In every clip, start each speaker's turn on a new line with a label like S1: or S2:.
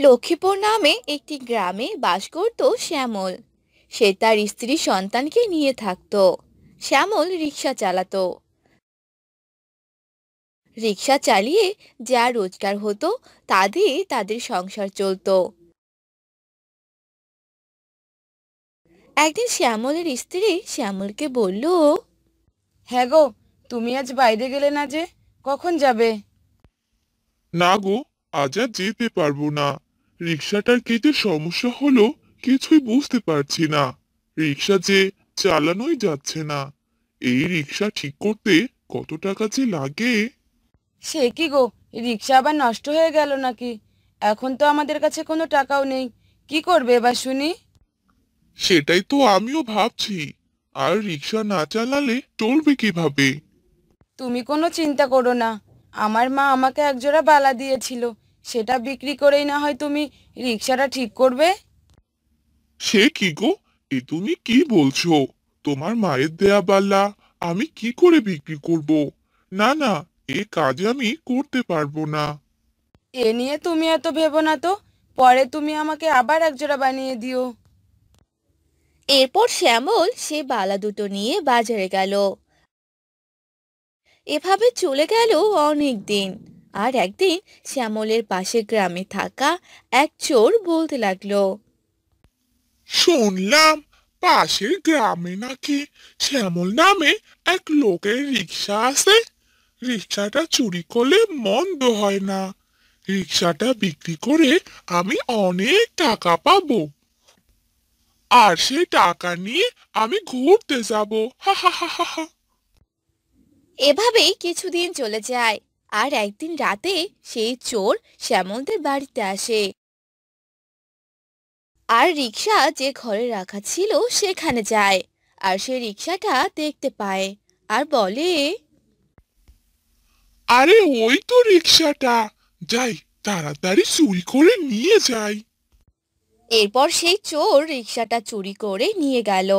S1: লক্ষ্মীপুর নামে একটি গ্রামে বাস করত শ্যামল। সে তার স্ত্রী সন্তানকে নিয়ে থাকতো। শ্যামল রিক্সা চালাতো। রিক্সা চালিয়ে যা রোজগার হতো তা দিয়ে তাদের সংসার চলতো। একদিন শ্যামলের স্ত্রী শ্যামলকে বলল,
S2: হ্যাঁ গো, তুমি আজ বাইরে গেলে না যে? কখন যাবে?
S3: না গো, আজ আর যেতে পারবো না। রিক্সাটার কি যে সমস্যা হলো কিছুই বুঝতে পারছি না। রিক্সা যে চালানোই যাচ্ছে না। এই রিক্সা ঠিক করতে কত টাকা যে লাগে।
S2: সে কি গো, রিক্সা আবার নষ্ট হয়ে গেল নাকি? এখন তো আমাদের কাছে কোনো টাকাও নেই। কি করবে এবার শুনি?
S3: সেটাই তো আমিও ভাবছি। আর রিক্সা না চালালে চলবে কিভাবে?
S2: তুমি কোনো চিন্তা করো না। আমার মা আমাকে একজোড়া বালা দিয়েছিল, সেটা বিক্রি করেই না হয় তুমি রিক্সাটা ঠিক করবে।
S3: সে কি গো, এ তুমি কি বলছো? তোমার মায়ের দেয়া বালা আমি কি করে বিক্রি করব? না না, এ কাজ আমি করতে পারবো না।
S2: এ নিয়ে তুমি এত ভেবো না তো। পরে তুমি আমাকে আবার একজোড়া বানিয়ে দিও।
S1: এরপর শ্যামল সে বালা দুটো নিয়ে বাজারে গেল। এভাবে চলে গেল অনেক দিন। আর একদিন শ্যামলের পাশে গ্রামে থাকা এক চোর বলতে লাগলো,
S3: শুনলাম পাশের গ্রামে নাকি শ্যামল নামে এক লোকের রিক্সা আছে। রিক্সাটা চুরি করলে মন্দ হয় না। রিক্সাটা বিক্রি করে আমি অনেক টাকা পাবো। আর সেই টাকা নিয়ে আমি ঘুরতে যাব। হা হা হা হা হা।
S1: এভাবেই কিছুদিন চলে যায়। আর একদিন রাতে সেই চোর শ্যামলদের বাড়িতে আসে। আর রিক্সা যে ঘরে রাখা ছিল সেখানে যায়। আর সে রিক্সাটা দেখতে পায়। আর বলে,
S3: আরে ওই তো রিক্সাটা, যাই তাড়াতাড়ি চুরি করে নিয়ে যাই।
S1: এরপর সেই চোর রিক্সাটা চুরি করে নিয়ে গেল।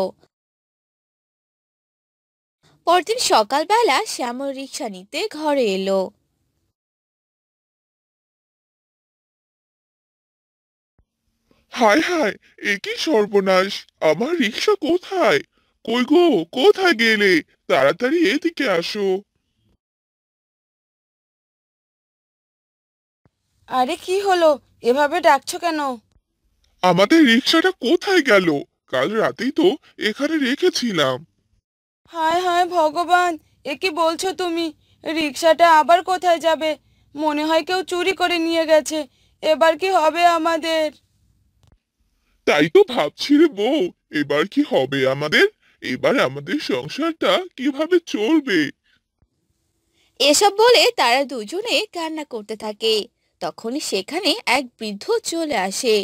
S1: পরদিন সকালবেলা শ্যামল রিক্সা নিতে ঘরে এলো।
S3: হায় হায়, এ কি সর্বনাশ! আমার রিক্সা কোথায়? কই গো, কোথায় গেলে? তাড়াতাড়ি এদিকে আসো।
S2: আরে কি হলো? এভাবে ডাকছো কেন?
S3: আমাদের রিক্সাটা কোথায় গেল? কাল রাতেই তো এখানে রেখেছিলাম।
S2: হায় হায় ভগবান, এ কি বলছো তুমি? রিক্সাটা আবার কোথায় যাবে? মনে হয় কেউ চুরি করে নিয়ে গেছে। এবার কি হবে আমাদের?
S3: তাই তো ভাবছি রে বউ, এবার কি হবে আমাদের? এবার আমাদের সংসারটা কিভাবে চলবে?
S1: এসব বলে তারা দুজনে কান্না করতে থাকে। তখনই সেখানে এক বৃদ্ধ চলে আসে।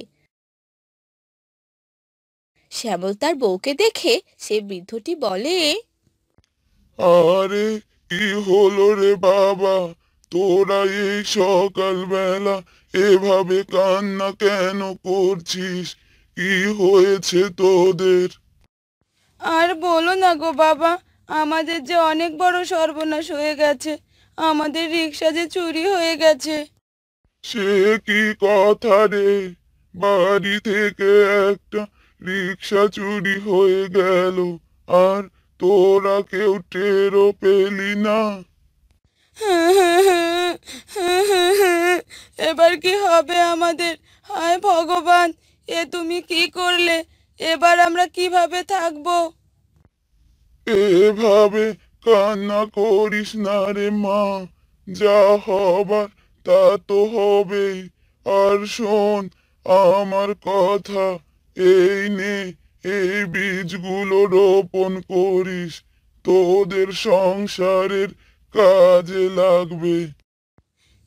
S1: শ্যামল তার বউকে দেখে সে বৃদ্ধটি বলে,
S3: আরে কি হলো রে বাবা, তোরা এই সকালবেলা এভাবে কান্না কেন করছিস? কি হয়েছে তোদের?
S2: আর বলো না গো বাবা, আমাদের যে অনেক বড় সর্বনাশ হয়ে গেছে। আমাদের রিক্সা যে চুরি হয়ে গেছে।
S3: সে কি কথা রে? বাড়ি থেকে একটা রিক্সা চুরি হয়ে গেল, আর তোরা কেউ টেরও পেলি না?
S2: এবার কি হবে আমাদের? হায় ভগবান, এ তুমি কি করলে? এবার আমরা কিভাবে থাকবো?
S3: এভাবে কান্না করিস না রে মা, যা হবার তা তো হবেই। আর শোন আমার কথা, এই নে, এই বীজগুলো রোপণ করিস, তোদের সংসারের কাজে লাগবে।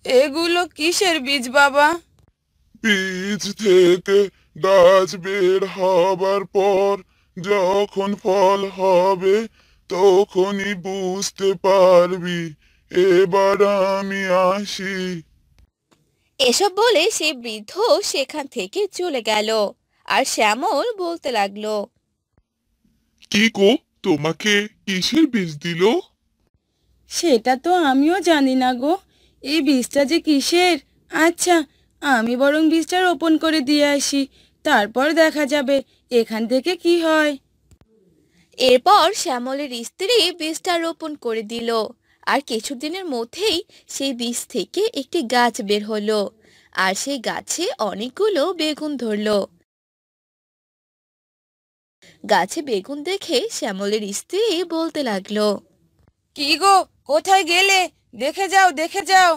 S2: এগুলো কিসের বীজ বাবা?
S3: বীজ থেকে গাছ বের হবার পর যখন ফল হবে তখনই বুঝতে পারবি। এবার আমি আসি।
S1: এসব বলে সে বৃদ্ধ সেখান থেকে চলে গেল। আর শ্যামল বলতে লাগলো,
S3: কি গো, তোমাকে কিসের বীজ দিল?
S2: সেটা তো আমিও জানি না গো। এই বীজটা যে কিসের? আচ্ছা, আমি বরং বীজটা রোপণ করে দিয়ে আসি, তারপর দেখা যাবে এখান থেকে কি হয়।
S1: এরপর শ্যামলের স্ত্রী বীজটা রোপণ করে দিল। আর কিছুদিনের মধ্যেই সেই বীজ থেকে একটি গাছ বের হলো। আর সেই গাছে অনেকগুলো বেগুন ধরলো। গাছে বেগুন দেখে শ্যামলের স্ত্রী বলতে লাগলো,
S2: কি গো, কোথায় গেলে? দেখে যাও, দেখে যাও।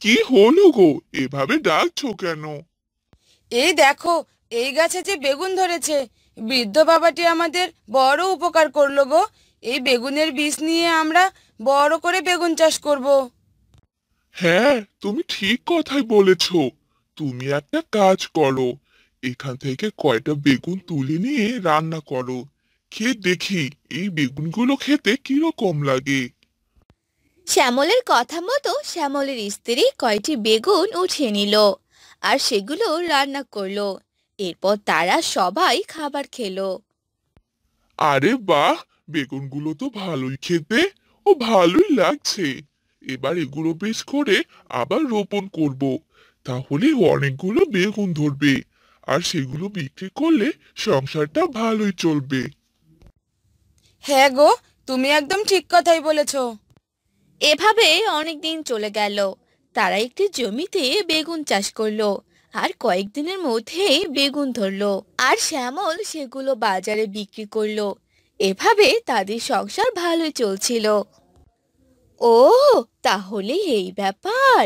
S3: কি হলো গো, এভাবে ডাকছো কেন?
S2: এই দেখো, এই গাছে যে বেগুন ধরেছে। বৃদ্ধ বাবাটি আমাদের বড় উপকার করলো গো। এই বেগুনের বীজ নিয়ে আমরা বড় করে বেগুন চাষ করব।
S3: হ্যাঁ, তুমি ঠিক কথাই বলেছো। তুমি একটা কাজ করো, এখান থেকে কয়টা বেগুন তুলে নিয়ে রান্না করো। খেয়ে দেখি এই বেগুনগুলো খেতে কিরকম লাগে।
S1: শ্যামলের কথা মতো শ্যামলের স্ত্রী কয়টি বেগুন উঠিয়ে নিল। আর সেগুলো রান্না করলো। এরপর তারা সবাই খাবার খেলো।
S3: আরে বাহ, বেগুনগুলো তো ভালোই খেতে ও ভালোই লাগছে। এবার এগুলো বেশ করে আবার রোপণ করব। তাহলে অনেকগুলো বেগুন ধরবে, আর সেগুলো বিক্রি করলে সংসারটা ভালোই চলবে।
S2: হ্যাঁ গো, তুমি একদম ঠিক কথাই বলেছো।
S1: এভাবে অনেক দিন চলে গেল। তারা একটি জমিতে বেগুন চাষ করলো। আর কয়েকদিনের মধ্যেই বেগুন ধরলো। আর শ্যামল সেগুলো বাজারে বিক্রি করলো। এভাবে তাদের সংসার ভালোই চলছিল। ও, তাহলে এই ব্যাপার।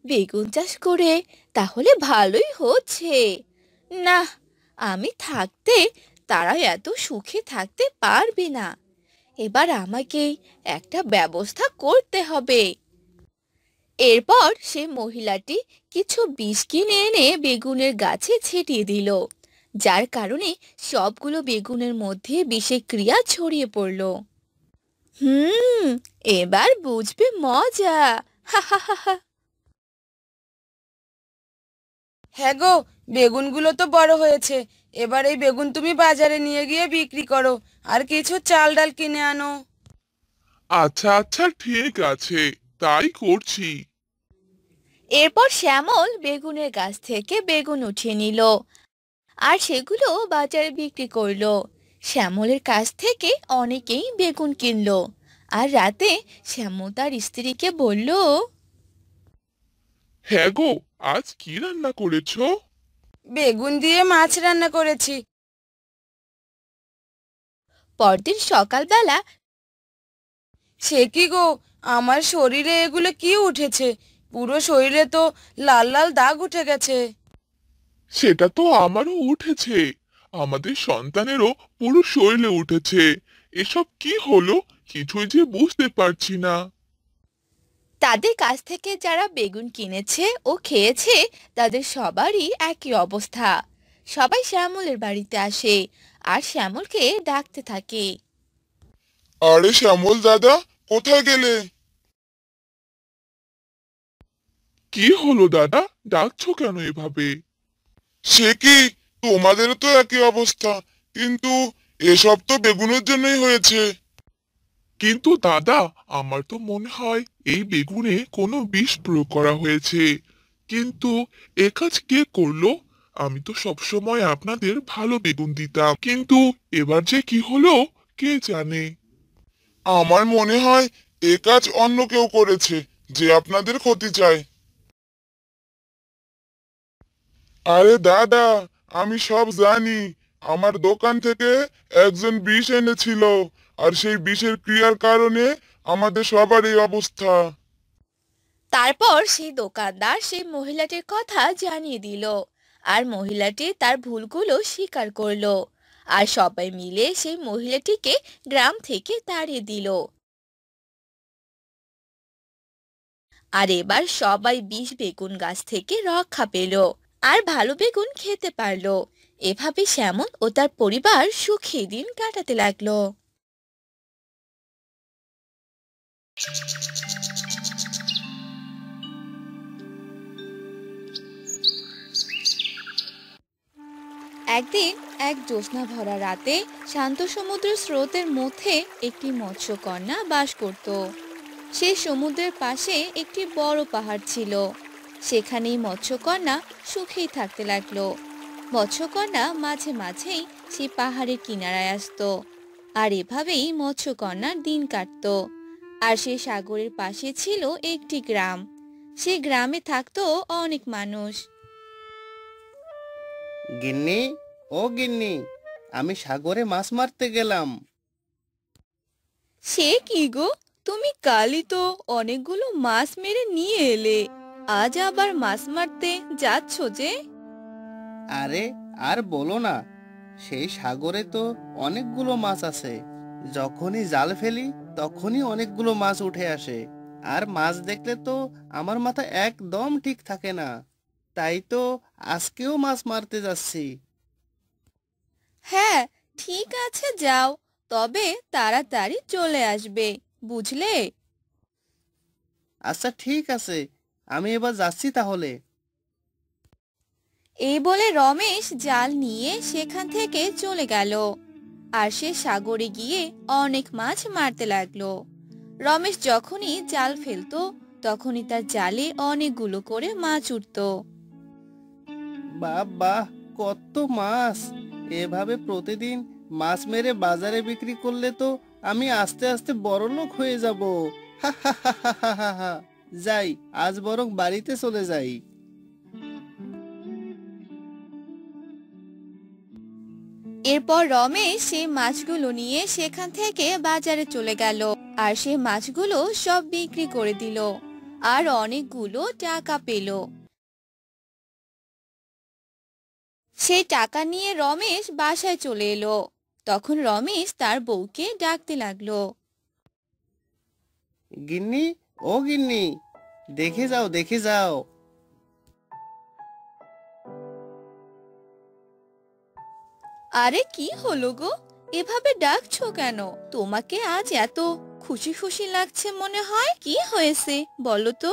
S1: বেগুন চাষ করে তাহলে ভালোই হচ্ছে। না, আমি থাকতে তারা এত সুখে থাকতে পারবে না। এবার আমাকে একটা ব্যবস্থা করতে হবে। এরপর সে মহিলাটি কিছু বিষ কিনে এনে বেগুনের গাছে ছিটিয়ে দিল। যার কারণে সবগুলো বেগুনের মধ্যে বিষের ক্রিয়া ছড়িয়ে পড়ল। হুম, এবার বুঝবে মজা। হা হা হা হা।
S2: হ্যাঁ গো, বেগুনগুলো তো বড় হয়েছে। এবার এই বেগুন তুমি বাজারে নিয়ে গিয়ে বিক্রি করো, আর কিছু চাল ডাল কিনে আনো।
S3: আচ্ছা আচ্ছা, ঠিক আছে, তাই করছি।
S1: এরপর শ্যামল বেগুনের গাছ থেকে বেগুন উঠিয়ে নিল। আর সেগুলো বাজারে বিক্রি করলো। শ্যামলের কাছ থেকে অনেকেই বেগুন কিনলো। আর রাতে শ্যামল তার স্ত্রীকে বলল,
S3: হ্যাঁ গো, আজ কি রান্না করেছো?
S2: বেগুন দিয়ে মাছ রান্না করেছি।
S1: পরদিন সকালবেলা
S2: সে কি গো, আমার শরীরে এগুলো কি উঠেছে? পুরো শরীরে তো লাল লাল দাগ উঠে গেছে।
S3: সেটা তো আমারও উঠেছে। আমাদের সন্তানেরও পুরো শরীরে উঠেছে। এসব কি হলো, কিছুই যে বুঝতে পারছি না।
S1: তাদের কাছ থেকে যারা বেগুন কিনেছে ও খেয়েছে তাদের সবারই একই অবস্থা। সবাই শ্যামলের বাড়িতে আসে আর শ্যামলকে ডাকতে থাকে।
S3: আরে শ্যামল দাদা, কোথায় গেলে? কি হলো দাদা, ডাকছো কেন এভাবে? সে কি, তোমাদেরও তো একই অবস্থা, কিন্তু এসব তো বেগুনের জন্যই হয়েছে। কিন্তু দাদা, আমার তো মনে হয় এই বেগুনে কোনো বিষ প্রয়োগ করা হয়েছে। কিন্তু এ কাজ কে করলো? আমি তো সবসময় আপনাদের ভালো বেগুন দিতাম, কিন্তু এবার যে কি হলো কে জানে। আমার মনে হয় এ কাজ অন্য কেউ করেছে, যে আপনাদের ক্ষতি চায়। আরে দাদা, আমি সব জানি। আমার দোকান থেকে একজন বিষ এনেছিল, আর সেই বিষের ক্রিয়ার কারণে আমাদের সবার এই অবস্থা।
S1: তারপর সেই দোকানদার সেই মহিলাটির কথা জানিয়ে দিল। আর মহিলাটি তার ভুলগুলো স্বীকার করলো। আর সবাই মিলে সেই মহিলাটিকে গ্রাম থেকে তাড়িয়ে দিল। আর এবার সবাই বিষ বেগুন গাছ থেকে রক্ষা পেল। আর ভালো বেগুন খেতে পারলো। এভাবে শ্যামল ও তার পরিবার সুখী দিন কাটাতে লাগলো। একদিন এক জ্যোৎস্না ভরা রাতে শান্ত সমুদ্র স্রোতের মধ্যে একটি মৎস্যকন্যা বাস করত। সেই সমুদ্রের পাশে একটি বড় পাহাড় ছিল। সেখানেই মৎস্যকন্যা সুখেই থাকতে লাগলো। মৎস্যকন্যা মাঝে মাঝেই সেই পাহাড়ের কিনারায় আসতো, আর এভাবেই মৎস্যকন্যার দিন কাটতো। আর সেই সাগরের পাশে ছিল একটি গ্রাম। সেই গ্রামে থাকতো অনেক মানুষ।
S4: গিন্নি, ও গিন্নি, আমি সাগরে মাছ মারতে গেলাম।
S1: সে কি গো, তুমি কালই তো অনেকগুলো মাছ মেরে নিয়ে এলে, আজ আবার মাছ মারতে যাচ্ছ যে?
S4: আরে আর বলো না, সেই সাগরে তো অনেকগুলো মাছ আছে। যখনই জাল ফেলি তখনই অনেকগুলো মাছ উঠে আসে। আর মাছ দেখলে তো আমার মাথা একদম ঠিক থাকে না। তাই তো আজকেও মাছ মারতে যাচ্ছি।
S1: হ্যাঁ, ঠিক আছে, যাও, তবে তাড়াতাড়ি চলে আসবে, বুঝলে?
S4: আচ্ছা ঠিক আছে, আমি এবার যাচ্ছি তাহলে।
S1: এই বলে রমেশ জাল নিয়ে সেখান থেকে চলে গেল। আর সে সাগরে গিয়ে অনেক মাছ মারতে লাগলো। রমেশ যখনই জাল ফেলতো তখনই তার জালে অনেকগুলো করে মাছ উঠতো।
S4: বাহ বাহ, কত মাছ! এভাবে প্রতিদিন মাছ মেরে বাজারে বিক্রি করলে তো আমি আস্তে আস্তে বড়লোক হয়ে যাব। হা হা হা হা হা হা হা। যাই, আজ বরং বাড়িতে চলে যাই।
S1: এরপর রমেশ সেই মাছগুলো নিয়ে সেখান থেকে বাজারে চলে গেল। আর সে মাছগুলো সব বিক্রি করে দিল, আর অনেকগুলো টাকা পেল। সেই টাকা নিয়ে রমেশ বাসায় চলে এলো। তখন রমেশ তার বউকে ডাকতে লাগলো।
S4: গিন্নি, ও গিন্নি, দেখে যাও দেখে যাও।
S1: আরে কি হলো গো, এভাবে ডাকছো কেন? তোমাকে আজ এত খুশি খুশি লাগছে মনে হয়, কি হয়েছে বলো তো?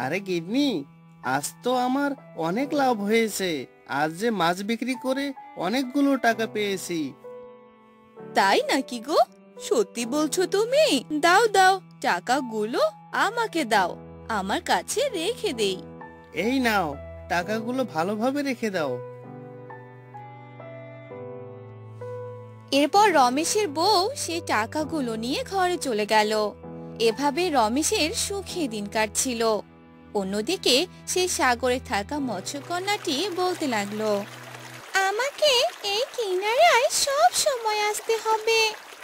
S4: আরে গিন্নি, আজ তো আমার অনেক লাভ হয়েছে। আজ যে মাছ বিক্রি করে অনেকগুলো টাকা পেয়েছি।
S1: তাই নাকি গো? সত্যি বলছো তুমি? দাও দাও, টাকাগুলো আমাকে দাও, আমার কাছে রেখে দেই।
S4: এই নাও, টাকাগুলো ভালোভাবে রেখে দাও।
S1: এরপর রমেশের বউ সেই টাকাগুলো নিয়ে ঘরে চলে গেল। এভাবে রমেশের সুখে দিন কাটছিল। অন্যদিকে সেই সাগরে থাকা মৎস্যকন্যাটি বলতে লাগলো, আমাকে এই কিনারায় সব সময় আসতে হবে,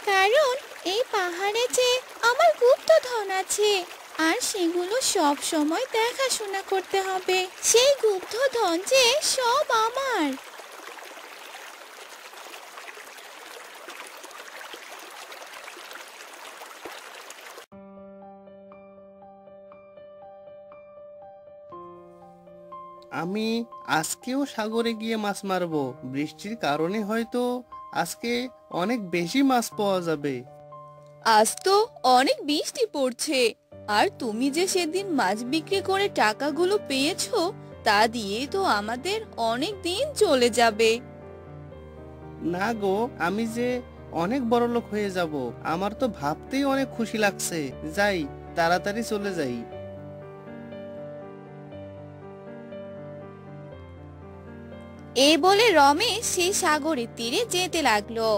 S1: কারণ এই পাহাড়ে যে আমার গুপ্তধন আছে, আর সেগুলো সব সময় দেখাশোনা করতে হবে। সেই গুপ্তধন যে সব আমার।
S4: আমি আজকেও সাগরে গিয়ে মাছ মারবো। বৃষ্টির কারণে হয়তো আজকে অনেক বেশি মাছ পাওয়া যাবে।
S1: আজ তো অনেক বৃষ্টি পড়ছে, আর তুমি যে সেদিন মাছ বিক্রি করে টাকাগুলো পেয়েছো, তা দিয়েই তো আমাদের অনেক দিন চলে যাবে।
S4: না গো, আমি যে অনেক বড়লোক হয়ে যাব, আমার তো ভাবতেই অনেক খুশি লাগছে। যাই, তাড়াতাড়ি চলে যাই।
S1: এই বলে রমেশ সেই সাগরের তীরে যেতে লাগলো।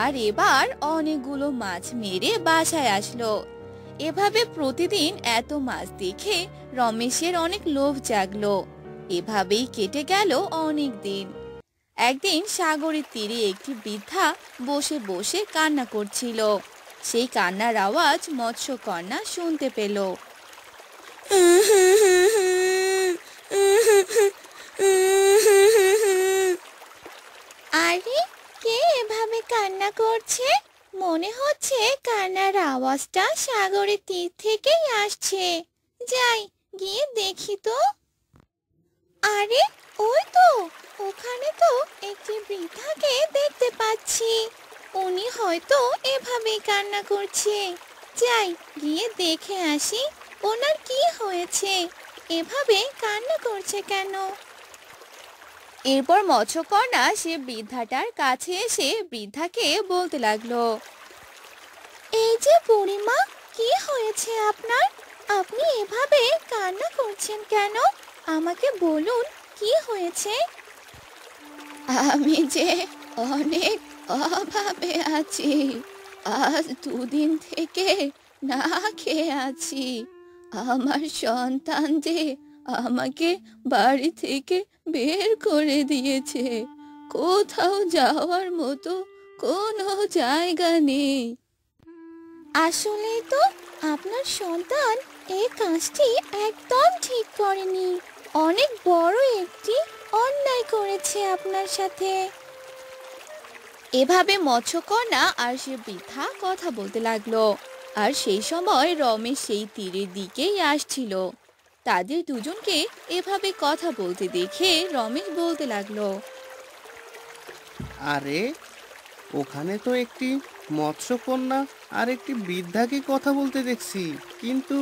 S1: আর এবার অনেকগুলো মাছ মেরে বাসায় আসলো। এভাবে প্রতিদিন এত মাছ দেখে রমেশের অনেক লোভ জাগলো। এভাবেই কেটে গেল অনেক দিন। একদিন সাগরের তীরে একটি বৃদ্ধা বসে বসে কান্না করছিল। সেই কান্নার আওয়াজ মৎস্যকন্যা শুনতে পেল। আরে, কে এভাবে কান্না করছে? মনে হচ্ছে কান্নার আওয়াজটা সাগরের তীর থেকেই আসছে। যাই, গিয়ে দেখি তো। আরে, ওই তো, ওখানে তো একটি বৃদ্ধাকে দেখতে পাচ্ছি। উনি হয়তো এভাবেই কান্না করছে। যাই, গিয়ে দেখে আসি ওনার কি হয়েছে, এভাবে কান্না করছে কেন। এরপর মৎস্যকন্যা সে বৃদ্ধাটার কাছে এসে বৃদ্ধাকে বলতে লাগলো, এই যে বুড়িমা, কি হয়েছে আপনার? আপনি এভাবে কান্না করছেন কেন? আমাকে বলুন, কি হয়েছে? আমি যে অনেক অভাবে আছি। আজ দুদিন থেকে না খেয়ে আছি। আমার সন্তান যে আমাকে বাড়ি থেকে বের করে দিয়েছে। কোথাও যাওয়ার মতো কোনো জায়গা নেই। আসলে তো আপনার সন্তান এই কাজটি একদম ঠিক করেনি। অনেক বড় একটি অন্যায় করেছে আপনার সাথে। এভাবে মৎস্যকন্যা আর সে বৃদ্ধা কথা বলতে লাগলো। আর সেই সময় রমেশ সেই তীরের দিকেই আসছিল। তাদের দুজনকে এভাবে কথা বলতে দেখে রমেশ বলতে লাগলো,
S4: আরে, ওখানে তো একটি মৎস্যকন্যা আর একটি বৃদ্ধাকে কথা বলতে দেখছি, কিন্তু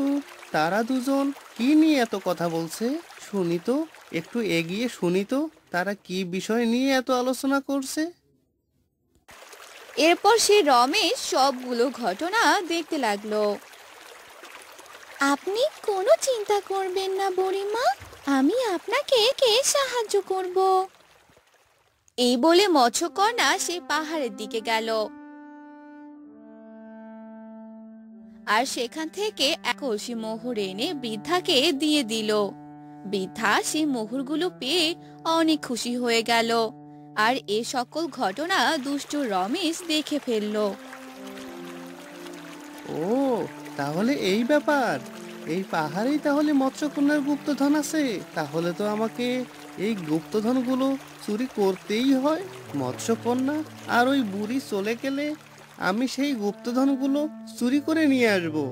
S4: তারা দুজন কি নিয়ে এত কথা বলছে? শুনি তো, একটু এগিয়ে শুনি তো, তারা কি বিষয় নিয়ে এত আলোচনা করছে।
S1: এরপর সে রমেশ সবগুলো ঘটনা দেখতে লাগলো। আপনি কোনো চিন্তা করবেন না বুড়িমা, আমি আপনাকে সাহায্য করব। এই বলে মৎস্যকন্যা সে পাহাড়ের দিকে গেল আর সেখান থেকে এক কলসি মোহর এনে বৃদ্ধাকে দিয়ে দিল। বৃদ্ধা সেই মোহরগুলো পেয়ে অনেক খুশি হয়ে গেল। আর এ সকল ঘটনা দুষ্ট রমেশ দেখে ফেললো।
S4: ও, তাহলে এই ব্যাপার। এই পাহাড়েই তাহলে মৎস্যকন্যার গুপ্তধন আছে। তাহলে তো আমাকে এই গুপ্তধনগুলো চুরি করতেই হয়। মৎস্যকন্যা আর ওই বুড়ি চলে গেলে আমি সেই গুপ্তধনগুলো চুরি করে নিয়ে আসবো।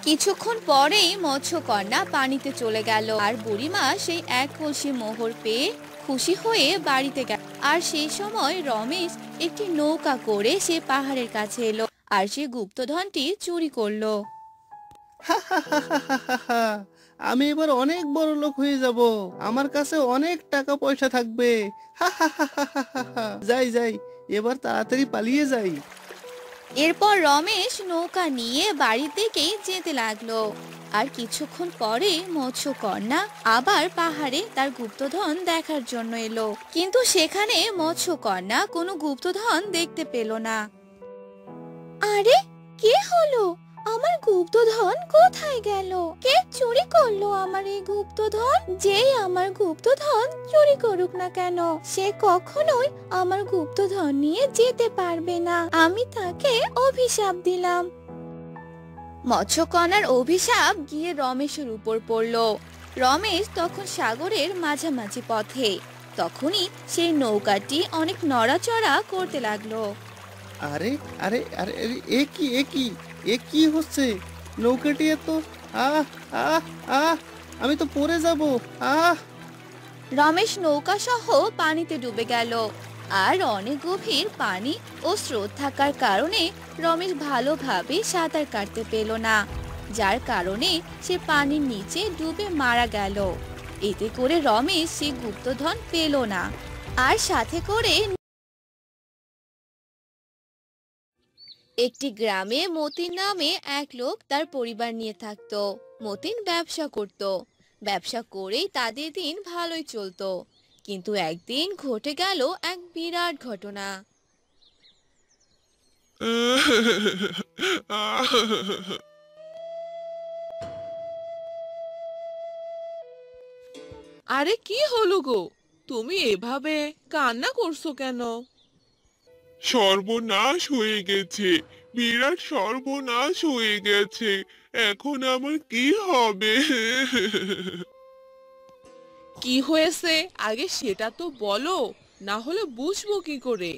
S1: কিছুক্ষণ পরেই মৎস্যকন্যা পানিতে চলে গেল আর বুড়িমা সেই এক কলসি মোহর পেয়ে খুশি হয়ে বাড়িতে গেল। আর সেই সময় রমেশ একটি নৌকা করে সে পাহাড়ের কাছে এলো আর সে গুপ্তধনটি চুরি করলো।
S4: আমি এবার অনেক বড় লোক হয়ে যাব। আমার কাছে অনেক টাকা পয়সা থাকবে। যাই যাই, এবার তাড়াতাড়ি পালিয়ে যাই।
S1: এরপর রমেশ নৌকা নিয়ে বাড়ির দিকেই যেতে লাগলো। আর কিছুক্ষণ পরে মৎস্যকন্যা আবার পাহাড়ে তার গুপ্তধন দেখার জন্য এলো, কিন্তু সেখানে মৎস্যকন্যা কোনো গুপ্তধন দেখতে পেল না। আরে, কে হলো? আমার গুপ্তধন কোথায় গেল? কে চুরি করলো আমার এই গুপ্তধন? যেই আমার গুপ্তধন চুরি করুক না কেন, সে কখনোই আমার গুপ্তধন নিয়ে যেতে পারবে না। আমি তাকে অভিশাপ দিলাম। মৎস্যকন্যার অভিশাপ গিয়ে রমেশের উপর পড়লো। রমেশ তখন সাগরের মাঝামাঝি পথে। তখনই সেই নৌকাটি অনেক নড়াচড়া করতে লাগলো।
S4: আরে আরে আরে আরে, এ কি এ কি এ কি হচ্ছে? নৌকাটি এত, আহ আহ আহ, আমি তো পড়ে যাব। আহ
S1: রমেশ নৌকা সহ পানিতে ডুবে গেল। আর অনেক গভীর পানি ও স্রোত থাকার কারণে রমেশ ভালোভাবে সাঁতার কাটতে পেল না, যার কারণে সে পানির নিচে ডুবে মারা গেল। এতে করে রমেশ সে গুপ্তধন পেল না। আর সাথে করে একটি গ্রামে মতিন নামে এক লোক তার পরিবার নিয়ে থাকতো। মতিন ব্যবসা করত। ব্যবসা করেই তাদের দিন ভালোই চলতো। কিন্তু একদিন ঘটে গেল এক বিরাট ঘটনা।
S5: আরে কি হলো গো? তুমি এভাবে কান্না করছো কেন?
S3: সর্বনাশ হয়ে গেছে, বিরাট সর্বনাশ হয়ে গেছে। এখন আমার কি হবে?
S5: কি হয়েছে আগে সেটা তো বলো, না হলে বুঝবো কি করে?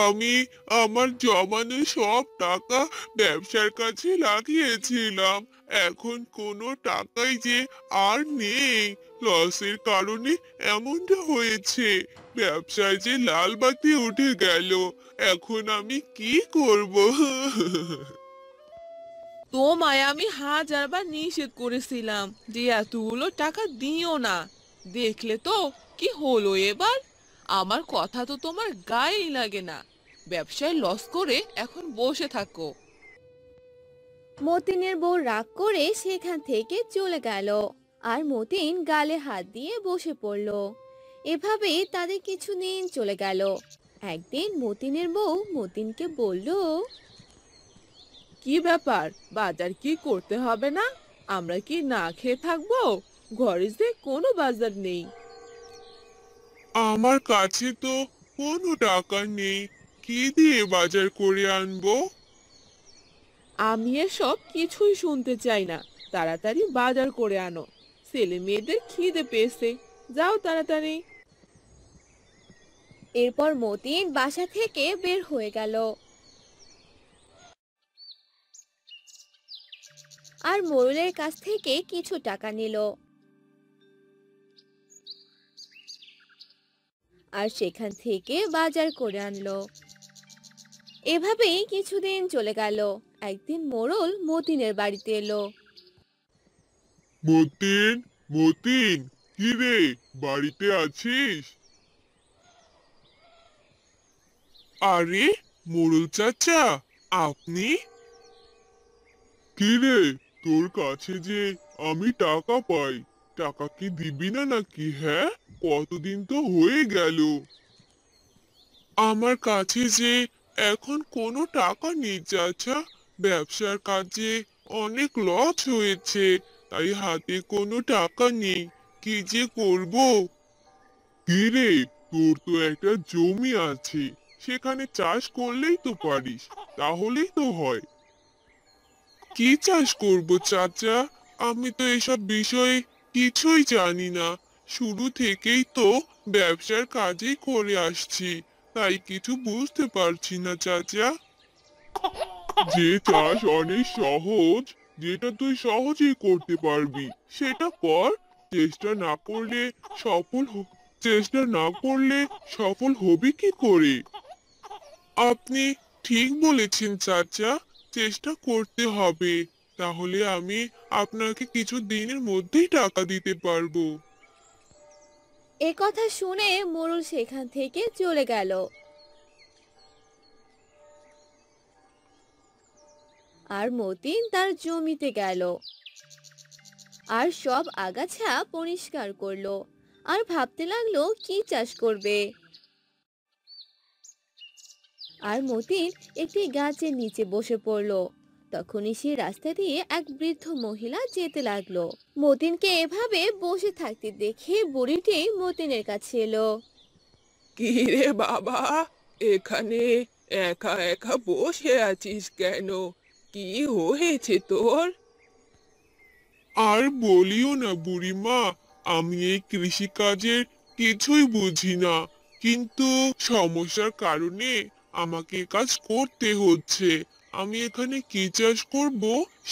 S3: আমি আমার জমানো সব টাকা ব্যবসার কাছে লাগিয়েছিলাম। এখন কোনো টাকাই যে আর নেই। লসের কারণে এমনটা হয়েছে। ব্যবসায় যে লাল বাতি উঠে গেল। এখন আমি কি করব?
S5: তোমায় আমি হাজারবার নিষেধ করেছিলাম যে এতগুলো টাকা দিও না। দেখলে তো কি হলো এবার? আমার কথা তো তোমার গায়েই লাগে না। ব্যবসায় লস করে এখন বসে থাকো।
S1: মতিনের বউ রাগ করে সেখান থেকে চলে গেল। আর মতিন গালে হাত দিয়ে বসে পড়ল। এভাবেই তাদের কিছুদিন চলে গেল। একদিন মতিনের বউ মতিনকে বলল,
S5: কি ব্যাপার, বাজার কি করতে হবে না? আমরা কি না খেয়ে থাকবো? ঘরে যে কোনো বাজার নেই।
S3: আমার কাছে তো কোনো টাকা নেই, কি দিয়ে বাজার করে আনবো?
S5: আমি এসব কিছুই শুনতে চাই না। তাড়াতাড়ি বাজার করে আনো। ছেলে মেয়েদের খিদে পেয়েছে। যাও তাড়াতাড়ি।
S1: এরপর মতিন বাসা থেকে বের হয়ে গেল আর মোড়লের কাছ থেকে কিছু টাকা নিল আর সেখান থেকে বাজার করে আনলো। এভাবেই কিছুদিন চলে গেল। একদিন মোড়ল মতিনের বাড়িতে এলো।
S3: মতিন, মতিন, কি রে, বাড়িতে আছিস? আরে, মোড়ল চাচা, আপনি? কি রে, তোর কাছে যে আমি টাকা পাই, টাকা কি দিবি না নাকি? হ্যাঁ, কতদিন তো হয়ে গেল। আমার কাছে যে এখন কোনো টাকা নেই চাচা, ব্যবসার কাজে অনেক লস হয়েছে, তাই হাতে কোনো টাকা নেই, কি যে করব? কি রে, তোর তো একটা জমি আছে, সেখানে চাষ করলেই তো পারিস, তাহলেই তো হয়। কি চাষ করব চাচা? আমি তো এসব বিষয়ে কিছুই জানি না, শুরু থেকেই তো ব্যবসার কাজই করে আসছি, তাই কিছু বুঝতে পারছি না চাচা। যে চাষ অনেক সহজ, যেটা তুই সহজেই করতে পারবি, সেটা কর। চেষ্টা না করলে চেষ্টা না করলে সফল হবি কি করে? আপনি ঠিক বলেছেন চাচা, চেষ্টা করতে হবে, তাহলে আমি আপনাকে কিছু দিনের মধ্যেই টাকা দিতে পারবো।
S1: এ কথা শুনে মোড়ল সেখান থেকে চলে গেল আর মতিন তার জমিতে গেল আর সব আগাছা পরিষ্কার করলো আর ভাবতে লাগলো কি চাষ করবে। আর মতিন একটি গাছের নিচে বসে পড়লো। তখনই সে রাস্তা দিয়ে এক বৃদ্ধ মহিলা যেতে লাগলো। মতিনকে এভাবে বসে থাকতে দেখে বুড়িটি মতিনের কাছে এলো।
S5: কি রে বাবা, এখানে একা একা বসে আছিস কেন? কি হয়েছে তোর?
S3: আর বলিও না বুড়িমা, আমি এই কৃষিকাজের কিছুই বুঝি না, কিন্তু সমস্যার কারণে আমাকে এ কাজ করতে হচ্ছে। আমি এখানে কি চাষ করব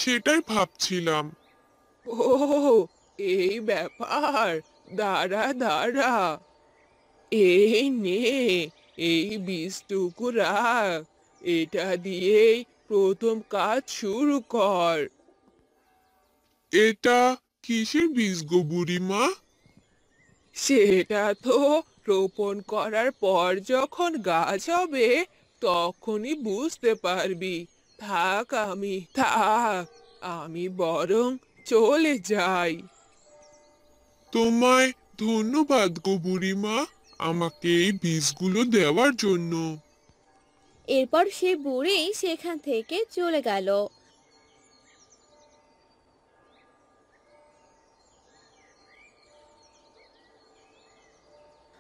S3: সেটাই ভাবছিলাম।
S5: ও, এই ব্যাপার। দাঁড়া দাঁড়া, এই নে, এই বীজটুকু রাখ। এটা দিয়েই প্রথম কাজ শুরু কর।
S3: এটা কিসের বীজ গো বুড়িমা?
S5: সেটা তো রোপণ করার পর যখন গাছ হবে তখনই বুঝতে পারবি। আমি বরং চলে যাই।
S3: তোমায় ধন্যবাদ গো বুড়িমা, আমাকে এই বীজগুলো দেওয়ার জন্য।
S1: এরপর সে বুড়ি সেখান থেকে চলে গেল।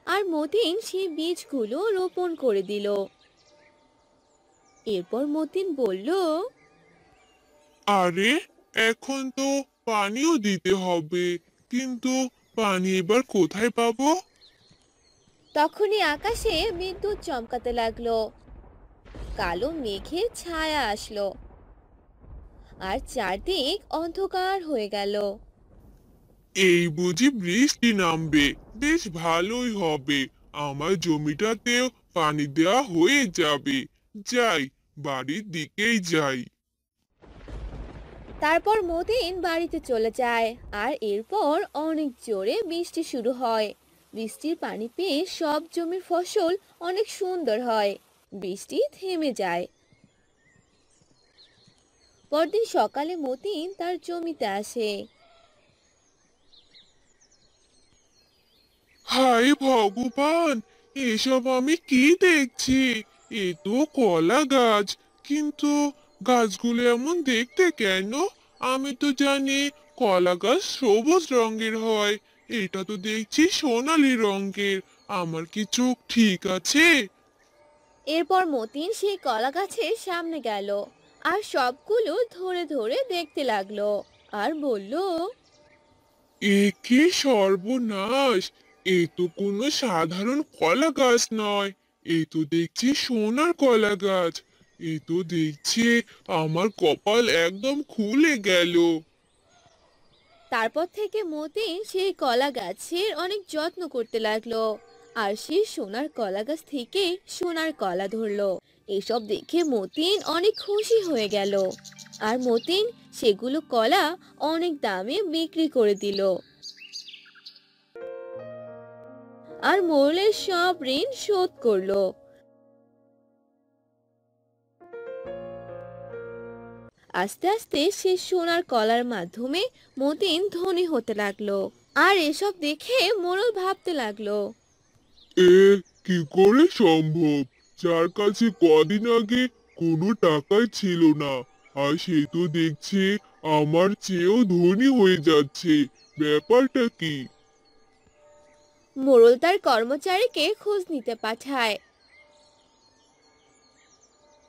S1: আর মতিন সেই বীজগুলো রোপণ করে দিল। এরপর মতিন বলল,
S3: আরে, এখন তো পানিও দিতে হবে, কিন্তু পানি এবার কোথায় পাবো?
S1: তখনই আকাশে বিদ্যুৎ চমকাতে লাগলো। কালো মেঘের ছায়া আসলো আর চারদিক অন্ধকার হয়ে গেল।
S3: এই বুঝি বৃষ্টি নামবে, বেশ ভালোই হবে, আমার জমিটাতেও পানি দেওয়া হয়ে যাবে। যাই, বাড়ির দিকেই যাই।
S1: তারপর মতিন বাড়িতে চলে যায় আর এরপর অনেক জোরে বৃষ্টি শুরু হয়। বৃষ্টির পানি পেয়ে সব জমির ফসল অনেক সুন্দর হয়। বৃষ্টি থেমে যায়। পরদিন সকালে মতিন তার জমিতে আসে।
S3: হায় ভগবান, এসব আমি কি দেখছি! এ তো কলা গাছ, কিন্তু গাছগুলো এমন দেখতে কেন? আমি তো জানি কলা গাছ সবুজ রঙের হয়। এটা তো দেখছি সোনালী রঙের। আমার কি চোখ ঠিক আছে?
S1: এরপর মতিন সেই কলা গাছের সামনে গেল আর সবগুলো ধরে ধরে দেখতে লাগলো আর বলল,
S3: এ কি সর্বনাশ! এ তো কোনো সাধারণ কলা গাছ নয়। এ তো দেখছি সোনার কলা গাছ। এ তো দেখছি আমার কপাল একদম খুলে গেল।
S1: তারপর থেকে মতিন সেই কলা গাছের অনেক যত্ন করতে লাগলো আর সে সোনার কলা গাছ থেকে সোনার কলা ধরলো। এসব দেখে মতিন অনেক খুশি হয়ে গেল আর মতিন সেগুলো কলা অনেক দামে বিক্রি করে দিল আর মোড়লের সব ঋণ শোধ করলো। আস্তে আস্তে সে সোনার কলার মাধ্যমে মতিন ধনী হতে লাগলো। আর এসব দেখে মোড়ল ভাবতে লাগলো,
S3: এ কি করে সম্ভব? যার কাছে কদিন আগে কোনো টাকাই ছিল না, আর সে তো দেখছি আমার চেয়েও ধনী হয়ে যাচ্ছে। ব্যাপারটা কি?
S1: মোড়ল তার কর্মচারীকে খোঁজ নিতে পাঠায়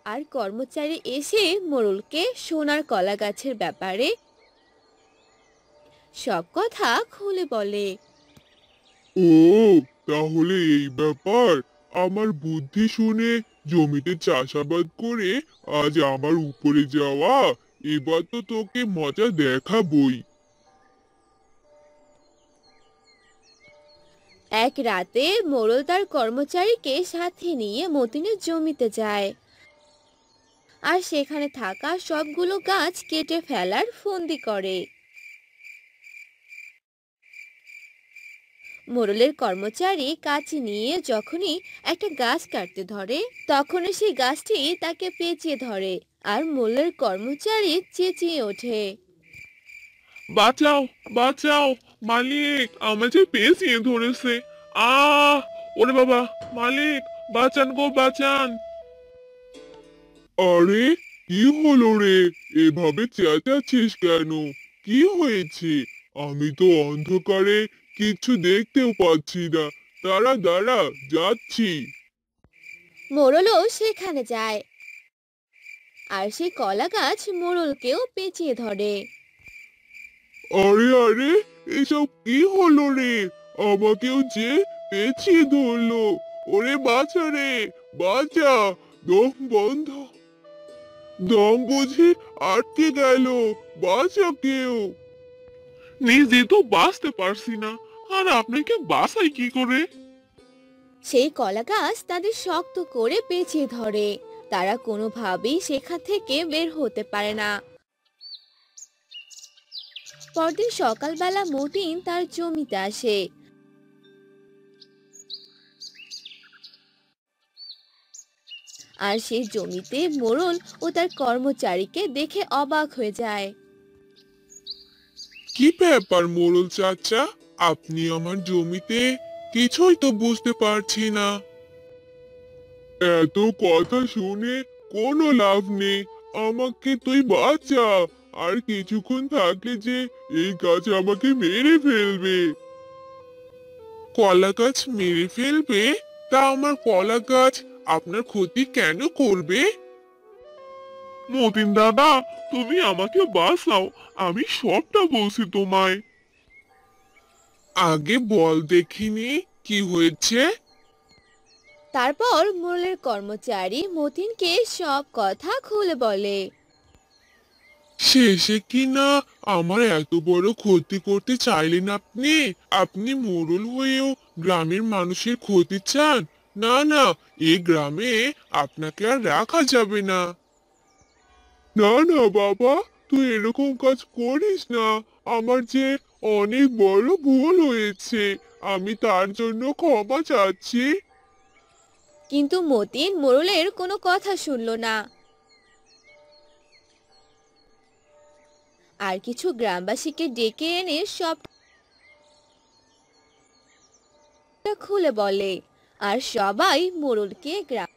S1: আর কর্মচারী এসে মোড়লকে সোনার কলা গাছের ব্যাপারে সব কথা খুলে বলে।
S3: ও, তাহলে এই ব্যাপার! আমার বুদ্ধি শুনে জমিতে চাষাবাদ করে আজ আমার উপরে যাওয়া। এবার তো তোকে মজা দেখাবই।
S1: এক রাতে মোড়ল তার কর্মচারীকে সাথে নিয়ে মতিনের জমিতে যায় আর সেখানে থাকা সবগুলো গাছ কেটে ফেলার ফন্দি করে। মোড়লের কর্মচারী কাঁচি নিয়ে যখনই একটা গাছ কাটতে ধরে তখনই সেই গাছটি তাকে পেঁচিয়ে ধরে আর মোড়লের কর্মচারী চেঁচিয়ে ওঠে,
S3: বাঁচাও, বাঁচাও! মালিক আমাকে পেঁচিয়ে ধরেছে! আহ! ওরে বাবা! মালিক, বাঁচান গো, বাঁচান! আরে, কি হলো রে? এভাবে চেঁচাচ্ছিস কেন? কি হয়েছে? আমি তো অন্ধকারে কিছু দেখতেও পাচ্ছি না। দাঁড়া দাঁড়া, যাচ্ছি।
S1: মোড়লও সেখানে যায় আর সেই কলা গাছ মোড়লকেও পেঁচিয়ে ধরে।
S3: আরে আরে, এসব কি হলো রে? আমাকেও যে পেঁচিয়ে ধরলো! ওরে বাঁচা রে, বাঁচা! দম বন্ধ, দম বুঝি আটকে গেল। বাঁচা কেউ! নিজে তো বাঁচতে পারছি না, আর আপনাকে বাঁচাই কি করে?
S1: সেই কলা গাছ তাদের শক্ত করে পেঁচিয়ে ধরে। তারা কোনোভাবেই সেখান থেকে বের হতে পারে না। পরদিন সকালবেলা মতিন তার জমিতে আসে আর সেই জমিতে মোড়ল ও তার কর্মচারীকে দেখে অবাক হয়ে যায়।
S3: কি ব্যাপার মোড়ল চাচা, আপনি আমার জমিতে? কিছুই তো বুঝতে পারছি না। এত কথা শুনে কোনো লাভ নেই। আমাকে তুই বাঁচা। আর কিছুক্ষণ থাকলে যে এই গাছ আমাকে মেরে ফেলবে। কলা গাছ মেরে ফেলবে? তা আমার কলা গাছ আপনার ক্ষতি কেন করবে? মতিন দাদা, তুমি আমাকে বাঁচাও, আমি সবটা বলছি তোমায়। আগে বল দেখিনি কি হয়েছে।
S1: তারপর মোড়লের কর্মচারী মতিনকে সব কথা খুলে বলে।
S3: শেষে কি না আমার এত বড় ক্ষতি করতে চাইলেন আপনি? আপনি মোড়ল হয়েও গ্রামের মানুষের ক্ষতি চান? না না, এই গ্রামে আপনাকে আর রাখা যাবে না। না না বাবা, তুই এরকম কাজ করিস না। আমার যে অনেক বড় ভুল হয়েছে, আমি তার জন্য ক্ষমা চাচ্ছি।
S1: কিন্তু মতিন মোড়লের কোনো কথা শুনলো না। আর কিছু গ্রামবাসীকে ডেকে এনে সবটা খুলে বলে। আর সবাই মোড়লকে গ্রাম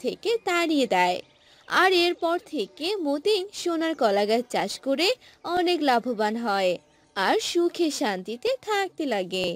S1: থেকে তাড়িয়ে দেয়। আর এরপর থেকে মতিন সোনার কলা গাছ চাষ করে অনেক লাভবান হয় আর সুখে শান্তিতে থাকতে লাগে।